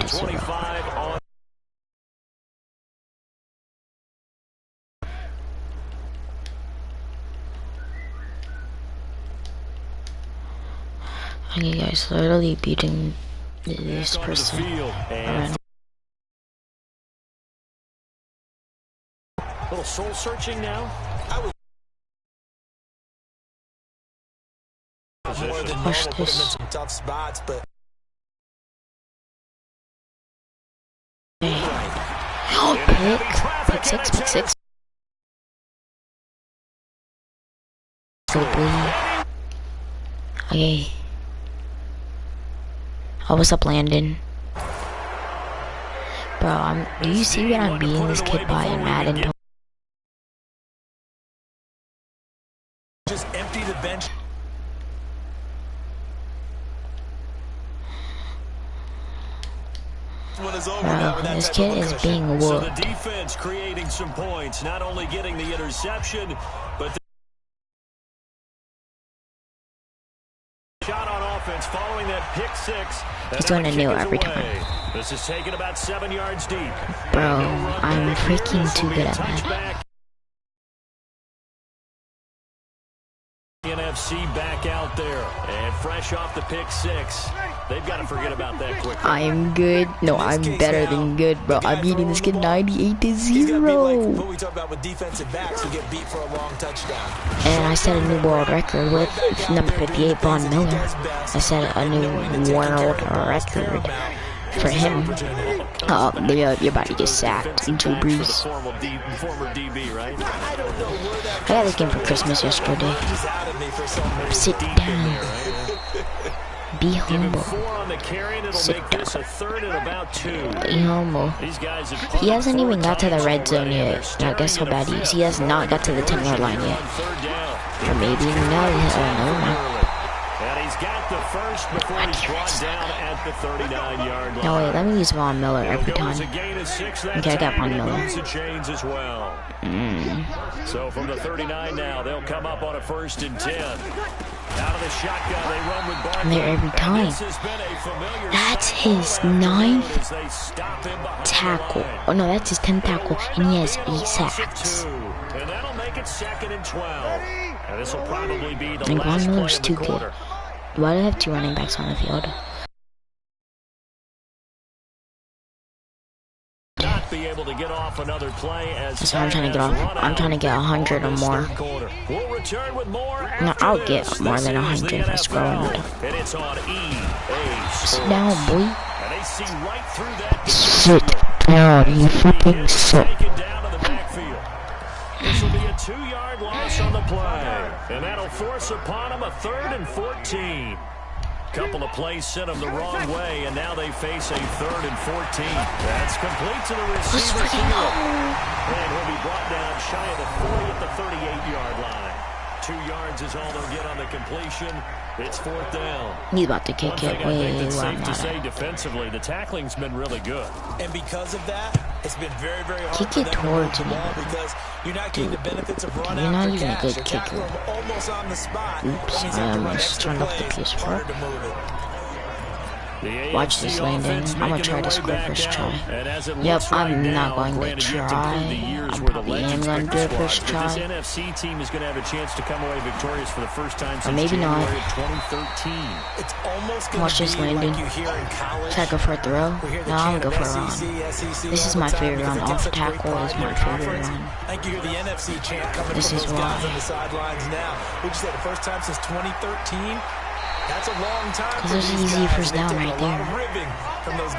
25 on. Okay, guys, literally beating this person. Little soul searching now. Watch this. Tough spots, but Pick six. Okay. Oh, what's up, Landon? Bro, do you see what I'm beating this kid by in Madden? just empty the bench. Bro, this kid is being whooped. So the defense creating some points, not only getting the interception, but the shot on offense following that pick six. He's doing a new every time. This is taken about 7 yards deep. Bro, I'm freaking too good at that. NFC back out there, and fresh off the pick six. They've got to forget about that quickly. I am good. No, I'm better than good, bro. I'm beating this kid 98-0. What we talk about with defensive backs who get beat for a long touchdown. And I set a new world record with number 58, Von Miller. I set a new world record for him. Oh, you're about to get sacked into a breeze. Former DB, right? I got this game for Christmas yesterday. Sit down. Be humble. Sit down. Be humble. He hasn't even got to the red zone yet. Now guess how bad he is. He has not got to the 10-yard line yet. Or maybe even now he has. Oh, never mind. And he's got the first before he's brought down at the 39-yard line. No, wait, let me use Von Miller every time. Okay, I got Von Miller. So from the 39 now, they'll come up on a 1st and 10. Out of the shotgun, they run with Barkley. And there every time. That's his 9th tackle. Oh no, that's his 10th tackle, and he has 8 sacks. And that'll make it 2nd and 12. And this will probably be the and last Von Miller's play of the too quarter. good. Why do I have 2 running backs on the field? Be able to get off another play as that's what I'm trying to get off. I'm trying to get 100 or more. We'll return with more. No, I'll get more than 100 if I scroll enough. And it's on Sit down, boy. And they see right through that. Sit down, you freaking sit. Down to the backfield. This will be a 2-yard loss on the play. And that'll force upon them a 3rd and 14. Couple of plays sent them the wrong way, and now they face a 3rd and 14. That's complete to the receiver. And he'll be brought down shy of the 40 at the 38-yard line. 2 yards is all they'll get on the completion. It's 4th down. He's about to kick it. It's safe to say defensively, the tackling's been really good. And because of that, it's been very, very hard kick it towards me. Because you're not getting the benefits of run you're not after even a catch. good kicker. Almost on the spot. Oops, I almost turned off the PS4. Watch this, Landon. I'm gonna try to score first try. Yep, I'm not going to try. I probably am going to do it first try. This NFC team is going to have a chance to come away victorious for the first time or maybe not. 2013. It's almost watch this, Landon. Should I go for a throw? No, I'm gonna go for a run. This is my favorite run. Off tackle is my favorite run. This is why. We just had the first time since 2013. That's a long time. Because there's an easy first down right there.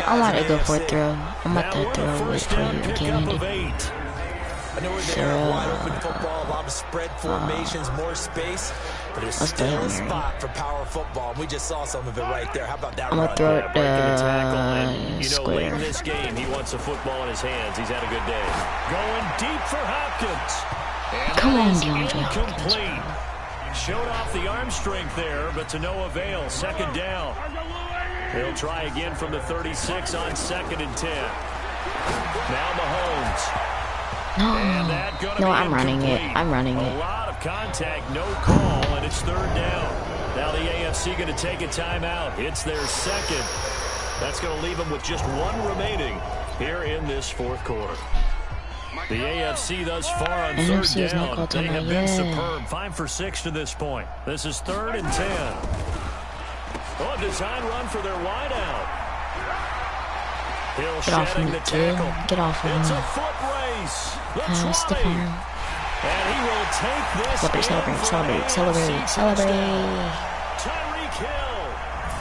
I want to go for a throw. I'm about to throw it for you. Okay, Andy. I know we're there a wide open football, a lot of spread formations, more space, but there's still a spot for power football. We just saw some of it right there. How about that? I'm gonna throw it square. Late in this game, he wants the football in his hands. He's had a good day. Going deep for Hopkins. Come on, DeAndre Hopkins. Showed off the arm strength there, but to no avail. 2nd down. They'll try again from the 36 on 2nd and 10. Now Mahomes. No, I'm running it. I'm running it. A lot of contact, no call, and it's 3rd down. Now the AFC going to take a timeout. It's their 2nd. That's going to leave them with just one remaining here in this fourth quarter. The AFC thus far on third down. They have been superb. 5 for 6 to this point. This is 3rd and 10. Oh, a design run for their wideout. Hill shedding the tackle. Get off of him. It's a foot race. Pass the farm. And he will take this. Celebrate. Tyreek Hill,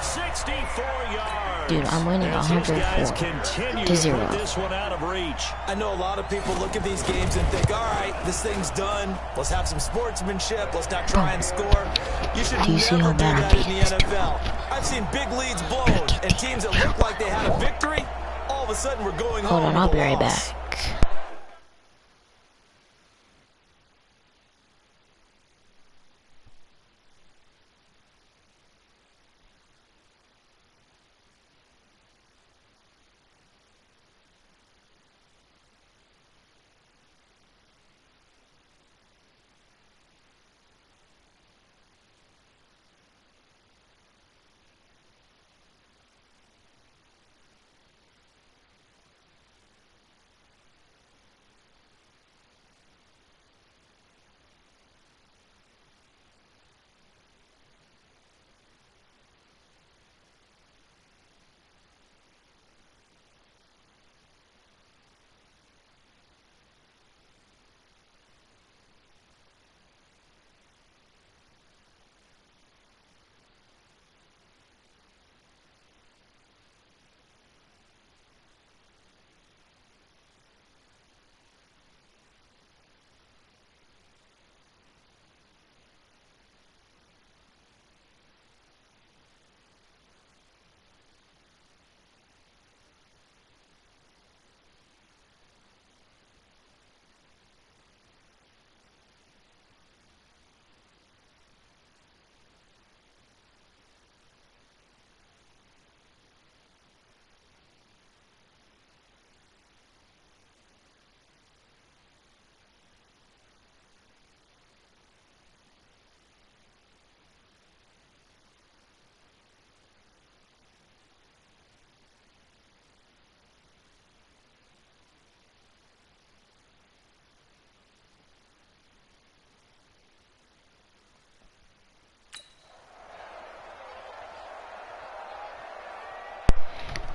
64 yards. Dude, I'm winning 104-0. This one out of reach. I know a lot of people look at these games and think, all right, this thing's done. Let's have some sportsmanship. Let's not try and score. You should never do that in the NFL. I've seen big leads blown and teams that look like they had a victory, all of a sudden we're going home. Hold on, I'll be right back.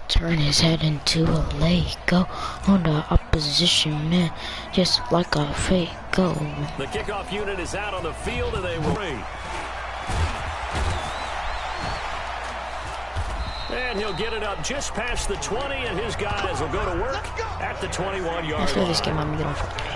Turn his head into a lake. Go on the opposition man, just like a fake goal. The kickoff unit is out on the field and they will. And he'll get it up just past the 20, and his guys will go to work at the 21-yard line. After this game, I'm going to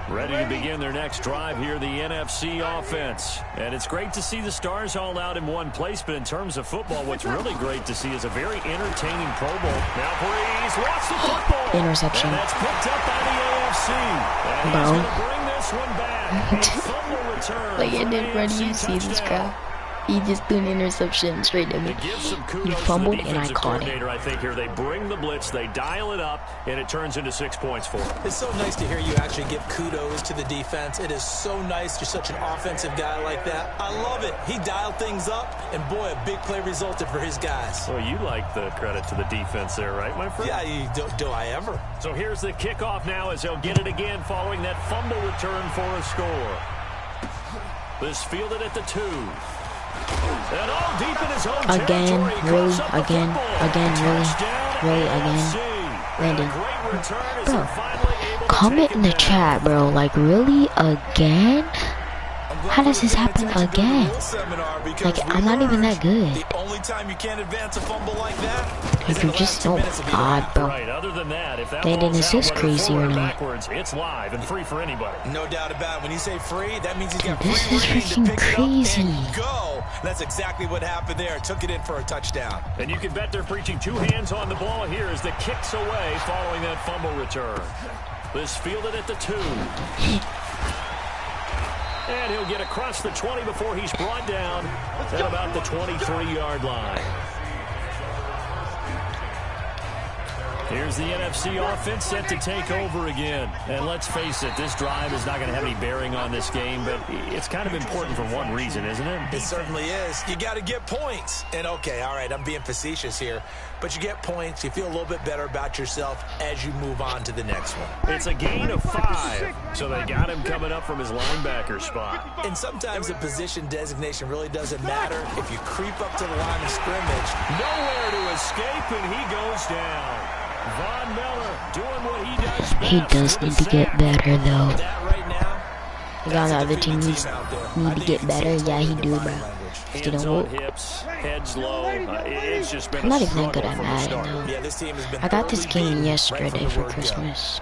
Ready to begin their next drive here, the NFC offense. And it's great to see the stars all out in one place, but in terms of football, what's really great to see is a very entertaining Pro Bowl. Now Breeze lost the football. Interception. And that's picked up by the AFC. And he's going to bring this one back. A fumble return. Like I did, Brady, you see this crowd? He just threw an interception straight to me. He fumbled and I caught it. I think here they bring the blitz, they dial it up, and it turns into 6 points for them. It's so nice to hear you actually give kudos to the defense. It is so nice. You're such an offensive guy like that. I love it. He dialed things up, and boy, a big play resulted for his guys. Well, you like the credit to the defense there, right, my friend? Yeah, do I ever. So here's the kickoff now as they'll get it again following that fumble return for a score. This fielded at the 2. And all deep in his own again, really, again, really, Landon. Bro, comment in the chat, bro. Like, really, again? How does this happen again? Like, I'm not even that good. The only time you can't advance a fumble like that, like, you're just so odd, bro. Landon, is this crazy or not? It's live and free for anybody. No doubt about it. When you say free, that means he's got this is freaking crazy. Go. That's exactly what happened there. Took it in for a touchdown. And you can bet they're preaching 2 hands on the ball here as the kicks away following that fumble return. This fielded at the 2. And he'll get across the 20 before he's brought down at about the 23-yard line. Here's the NFC offense set to take over again. And let's face it, this drive is not going to have any bearing on this game, but it's kind of important for one reason, isn't it? It certainly is. You got to get points. And, okay, all right, I'm being facetious here, but you get points. You feel a little bit better about yourself as you move on to the next one. It's a gain of 5, so they got him coming up from his linebacker spot. And sometimes the position designation really doesn't matter if you creep up to the line of scrimmage. Nowhere to escape, and he goes down. Von Miller doing what he does best. He does need to get better, though. That right now, The guy on the other team needs to get better. Yeah, he do, bro. Hands on hips, heads low. It's just been I'm not even that good at Madden, though. yeah, this team has been I got this game yesterday right for word go. Christmas.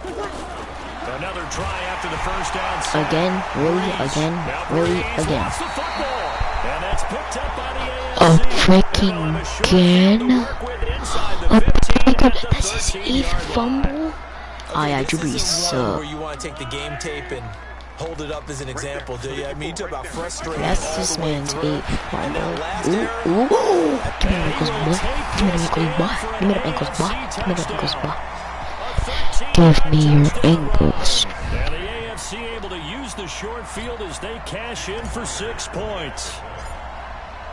Another try after the first down. Again? Really? Again? Really? Again? Lost the football. And that's picked up by the AFC. Oh, freaking again? Oh my god, that's his 8th fumble? Oh yeah, Drew Brees Where you want to take the game tape and hold it up as an example, do you? I mean, you talk about frustrating. That's this man's 8th fumble. Ooh. Give me the ankles, boy. Give me the ankles, boy. Give me the ankles, boy. Give me the ankles, boy. Give me your ankles. And the AFC able to use the short field as they cash in for 6 points.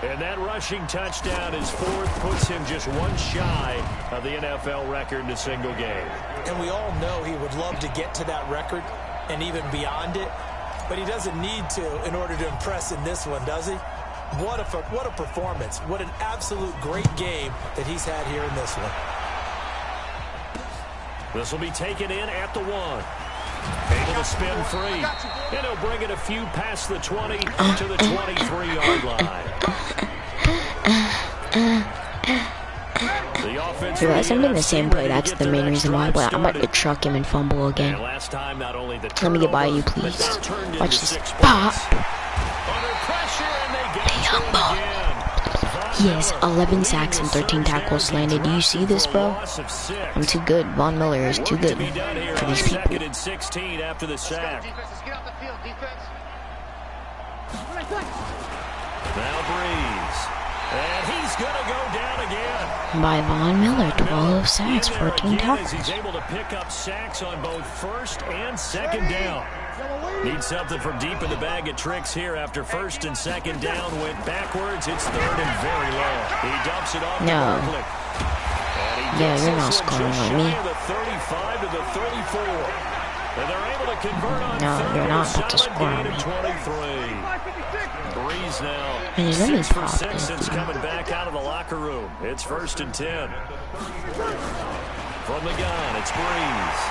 And that rushing touchdown is 4th, puts him just one shy of the NFL record in a single game. And we all know he would love to get to that record and even beyond it, but he doesn't need to in order to impress in this one, does he? What a performance. What an absolute great game that he's had here in this one. This will be taken in at the 1. Able to spin free. And he'll bring it a few past the 20 to the 23-yard line. The offense. You guys, I'm doing the same play. That's the main reason why. But I'm about to truck him and fumble again. Let me get by you, please. Watch this. Pop. He has 11 sacks and 13 tackles landed. Do you see this, bro? I'm too good. Von Miller is too good for these people. 2nd and 16 after the sack. Now Breeze. And he's going to go down again. By Von Miller, 12 sacks, 14 tackles. He's able to pick up sacks on both 1st and 2nd down. Needs something from deep in the bag of tricks here after 1st and 2nd down. Went backwards. It's 3rd and very low. He dumps it off. No. Yeah, you're not scoring on me. The 35 to the 34. And they're able to convert on. No, you're not about to score on me. Breeze now. And he's only 6 for 6 popped since coming back out of the locker room. It's 1st and 10. From the gun, it's Breeze.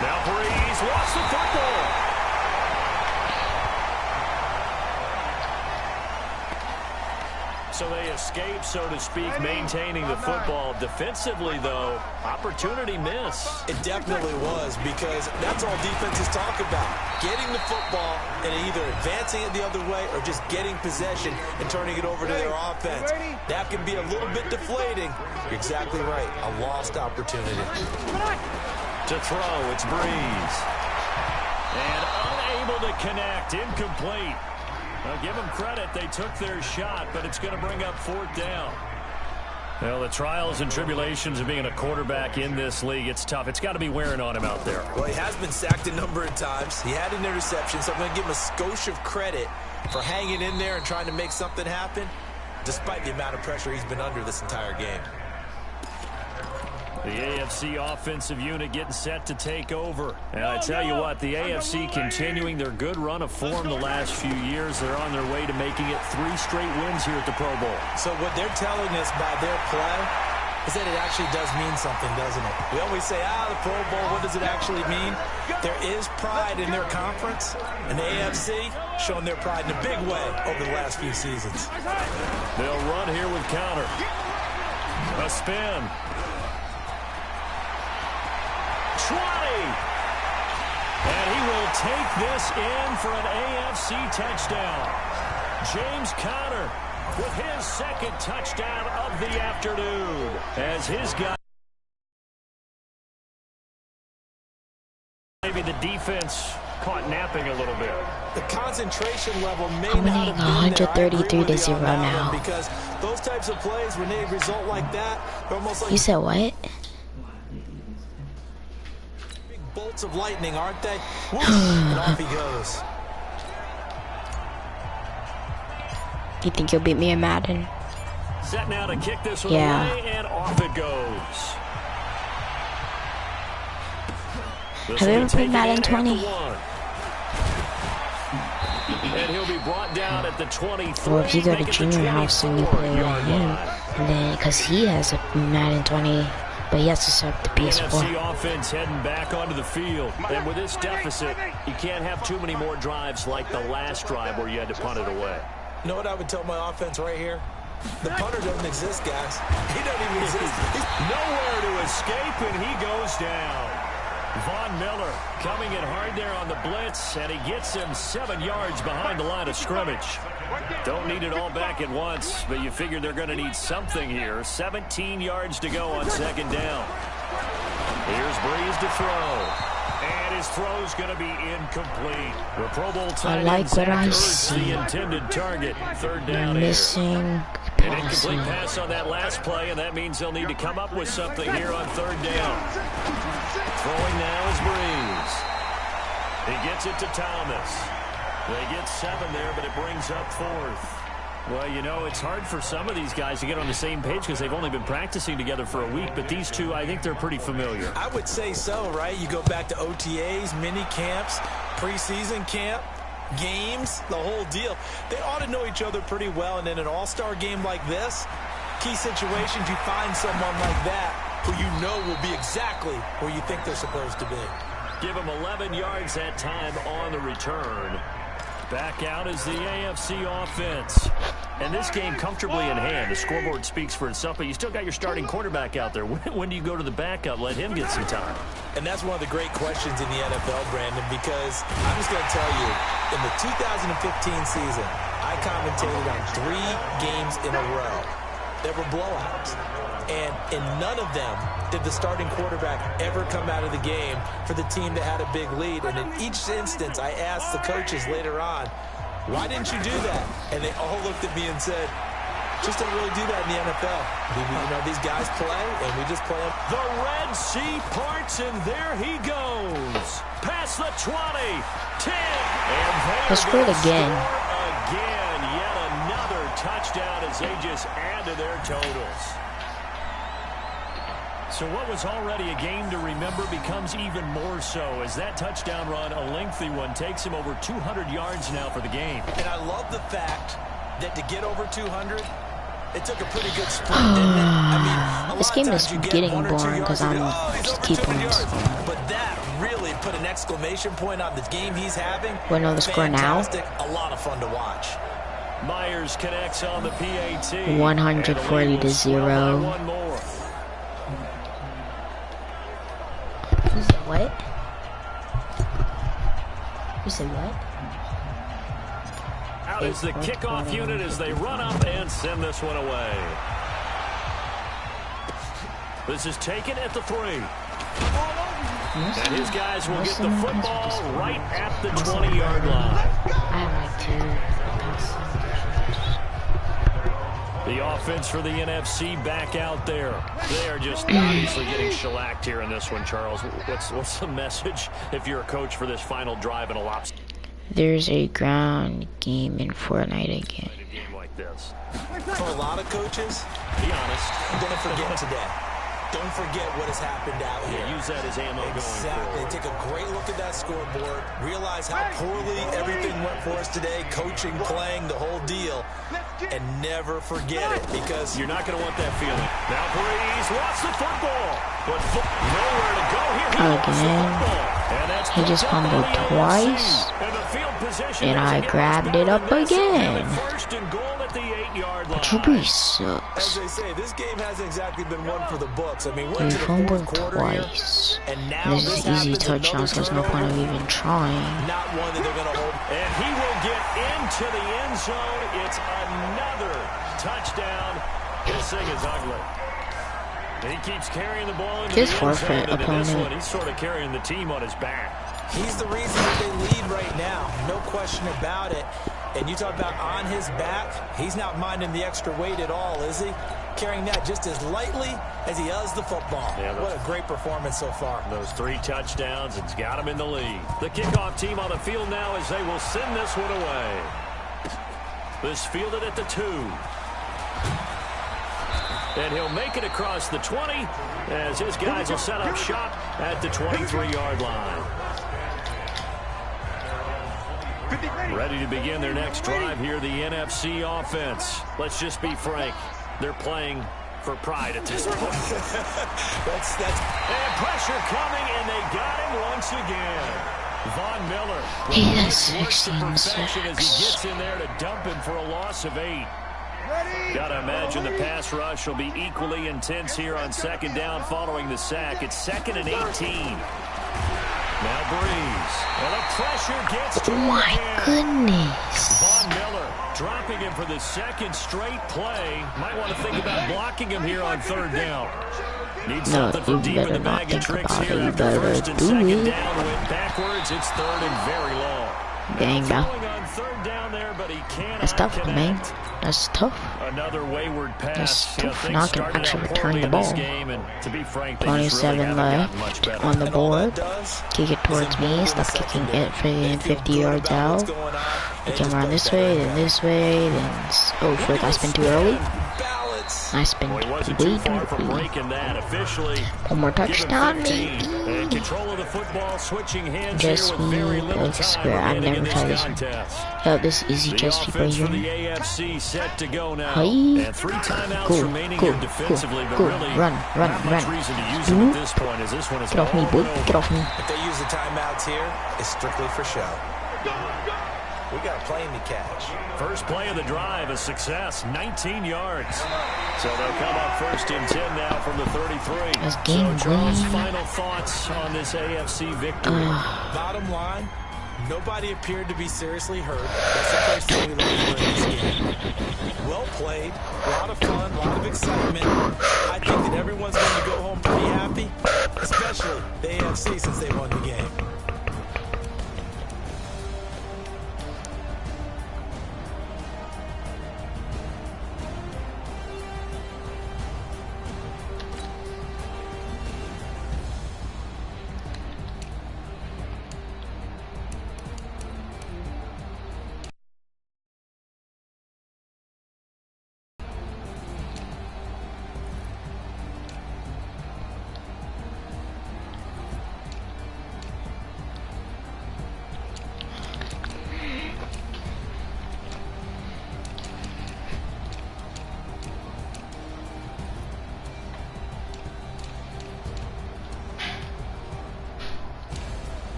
Now Breeze lost the football. So they escape, so to speak, maintaining the football. Defensively, though, opportunity miss. It definitely was, because that's all defenses talk about. Getting the football and either advancing it the other way or just getting possession and turning it over to their offense. That can be a little bit deflating. You're exactly right. A lost opportunity. To throw, it's Breeze. And unable to connect, incomplete. I'll give them credit. They took their shot, but it's going to bring up 4th down. Well, the trials and tribulations of being a quarterback in this league, it's tough. It's got to be wearing on him out there. Well, he has been sacked a number of times. He had an interception, so I'm going to give him a skosh of credit for hanging in there and trying to make something happen, despite the amount of pressure he's been under this entire game. The AFC offensive unit getting set to take over. And I tell you what, the AFC continuing their good run of form the last few years. They're on their way to making it 3 straight wins here at the Pro Bowl. So what they're telling us by their play is that it actually does mean something, doesn't it? We always say, the Pro Bowl, what does it actually mean? There is pride in their conference, and the AFC showing their pride in a big way over the last few seasons. They'll run here with counter. A spin. 20. And he will take this in for an AFC touchdown. James Conner with his 2nd touchdown of the afternoon as his guy. Maybe the defense caught napping a little bit. The concentration level may I'm not winning have been 133-0 now. because those types of plays, when they result like that, they're almost like... You said what? bolts of lightning, aren't they? And off he goes. You think you'll beat me in Madden? Set now to kick this one away, and off it goes. Have you ever played Madden 20? And he'll be brought down at the 23. Or if you go to Junior House and you play with him, and then because he has a Madden 20, but he has to set up the PS4. NFC offense heading back onto the field, and with this deficit, you can't have too many more drives like the last drive where you had to punt it away. You know what I would tell my offense right here? The punter doesn't exist, guys. He doesn't even exist. He's nowhere to escape, and he goes down. Von Miller coming in hard there on the blitz, and he gets him 7 yards behind the line of scrimmage. Don't need it all back at once, but you figure they're going to need something here. 17 yards to go on second down. Here's Breeze to throw. And his throw's going to be incomplete. The Pro Bowl tight end Zach Ertz, the intended target. Third down missing an incomplete pass on that last play, and that means they'll need to come up with something here on third down. Throwing now is Breeze. He gets it to Thomas. They get 7 there, but it brings up 4th. Well, you know, it's hard for some of these guys to get on the same page because they've only been practicing together for a week, but these two, I think they're pretty familiar. I would say so, right? You go back to OTAs, mini camps, preseason camp, games, the whole deal. They ought to know each other pretty well, and in an all-star game like this, key situations, you find someone like that who you know will be exactly where you think they're supposed to be. Give them 11 yards that time on the return. Back out is the AFC offense. And this game comfortably in hand. The scoreboard speaks for itself, but you still got your starting quarterback out there. When do you go to the backup? Let him get some time. And that's one of the great questions in the NFL, Brandon, because I'm just going to tell you, in the 2015 season, I commentated on 3 games in a row that were blowouts. And in none of them did the starting quarterback ever come out of the game for the team that had a big lead. And in each instance, I asked the coaches later on, why didn't you do that? And they all looked at me and said, just don't really do that in the NFL. You know, these guys play, and we just play them. The Red Sea parts, and there he goes. Past the 20, 10, and they scored again. Again, yet another touchdown as they just add to their totals. So what was already a game to remember becomes even more so as that touchdown run, a lengthy one, takes him over 200 yards now for the game. And I love the fact that to get over 200, it took a pretty good sprint, didn't it? I mean, this game is getting boring because I'm just keep on. But that really put an exclamation point on the game he's having. We know the score now. A lot of fun to watch. Myers connects on the PAT. 140-0. One more. You said what? You said what? Out is the kickoff unit as they run up and send this one away. This is taken at the 3. And his guys will get the football right at the 20-yard line. I like to. The offense for the NFC back out there. They are just obviously getting shellacked here in this one, Charles. What's the message if you're a coach for this final drive in a lobster? There's a ground game in Fortnite again. A game like this. For a lot of coaches, be honest, don't forget today. Don't forget what has happened out here. Use that as ammo going forward. Take a great look at that scoreboard. Realize how poorly everything went for us today. Coaching, playing, the whole deal. And never forget it because you're not going to want that feeling. Now Breeze wants the football. But nowhere to go here. He just fumbled twice. And I grabbed it up again. First and goal at the 8-yard line. Drew Brees sucks. As they say, this game hasn't exactly been one for the books. I mean, He fumbled twice. This is easy touchdown, so there's no point of even trying. Not one that they're going to hold. And he will get into the end zone. It's another touchdown. This thing is ugly. And he keeps carrying the ball into his the end forfeit zone. opponent. This one, he's sort of carrying the team on his back. He's the reason that they lead right now. No question about it. And you talk about on his back, he's not minding the extra weight at all, is he? carrying that just as lightly as he does the football. Yeah, what a great performance so far. Those 3 touchdowns, it's got him in the lead. The kickoff team on the field now as they will send this one away. This fielded at the 2. And he'll make it across the 20 as his guys will set up shop at the 23-yard line. Ready to begin their next drive here, the NFC offense. Let's just be frank. They're playing for pride at this point. And pressure coming, and they got him once again. Von Miller. He has 16 perfection as he sacks. gets in there to dump him for a loss of 8. Gotta imagine the pass rush will be equally intense here on 2nd down following the sack. It's 2nd and 18. Now Breeze. And the pressure gets to Oh him my again. goodness. Von Miller dropping him for the 2nd straight play. Might want to think about blocking him here on 3rd down. Need something from deep in the bag of tricks here after 1st and 2nd down. Went backwards. It's 3rd and very long. Dang, bro. Going on 3rd down there, but he cannot That's tough, connect. man. That's tough. Another wayward pass. That's You know, tough. things Now I can started out actually poorly return the in this ball. game, and to be frank, they just 27 really haven't gotten left much better. on the And all that board. does Kick it towards me. Stop kicking it for the 50 yards out. We can run this way, then this way, then... Oh, frick, I spin too early. I spin Well, he way wasn't too too far from early. breaking that. Officially, One more give him touchdown, 15. And maybe. control of the football, switching hands Just here with very me, little like, time square. I remaining never in this try this. contest. Yo, this is easy The just keep offense for raising. the AFC set to go now. Hi. And 3 timeouts Cool, remaining cool, here defensively, cool, but cool. really Run, not much run. reason to use them at this point as this one is Get off me, all boy. over. Get off me. If they use the timeouts here, it's strictly for show. We got a plane to catch. First play of the drive, a success, 19 yards. So they'll come up 1st and 10 now from the 33. That's game So, Charles, winning. final thoughts on this AFC victory? Bottom line, nobody appeared to be seriously hurt. That's the first thing we look for in this game. Well played, a lot of fun, a lot of excitement. I think that everyone's going to go home pretty happy, especially the AFC since they won the game.